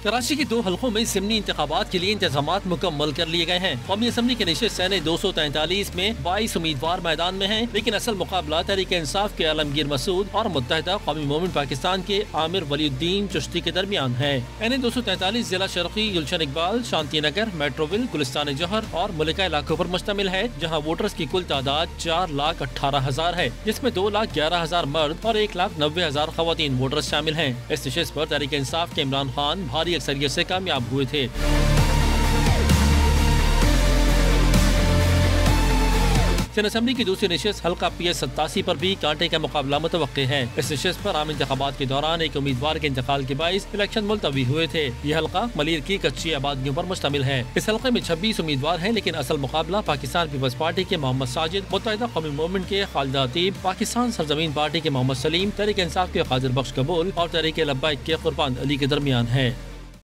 कराची के 2 हलकों में ज़िमनी इंतखाबात के लिए इंतजामात मुकम्मल कर लिए गए हैं। कौमी असम्बली के नशिस्त सने 243 में 22 उम्मीदवार मैदान में हैं, लेकिन असल मुकाबला तहरीक इंसाफ के आलमगीर मसूद और मुत्तहिदा कौमी मोमिन पाकिस्तान के आमिर वलीउद्दीन चिश्ती के दरमियान है। NA 243 जिला शर्की गुलशन इकबाल, शांति नगर, मेट्रोविल, गुलिस्तान जौहर और मुल्का इलाकों पर मुश्तमिल है, जहाँ वोटर्स की कुल तादाद 4,18,000 है, जिसमें 2,11,000 मर्द और 1,90,000 खवातीन वोटर्स शामिल हैं। इस नशिस्त पर तहरीक इंसाफ के इमरान खान भारी अक्सरियत से कामयाब हुए थे। सिंध असेंबली की दूसरी नशिस्त हल्का PS 87 पर भी कांटे का मुकाबला मुतवक्के है। इस नशिस्त पर आम इंतखाबात के दौरान एक उम्मीदवार के इंतकाल के बाइस इलेक्शन मुलतवी हुए थे। यह हल्का मलीर की कच्ची आबादियों पर मुश्तमिल है। इस हल्के में 26 उम्मीदवार हैं, लेकिन असल मुकाबला पाकिस्तान पीपल्स पार्टी के मोहम्मद साजिद, मुत्तहिदा कौमी मोमेंट के खालिद अतीब, पाकिस्तान सरजमीन पार्टी के मोहम्मद सलीम, तहरीक इंसाफ के कादिर बख्श कबूल और तहरीक लब्बाइक के कुर्बान अली के दरमियान है।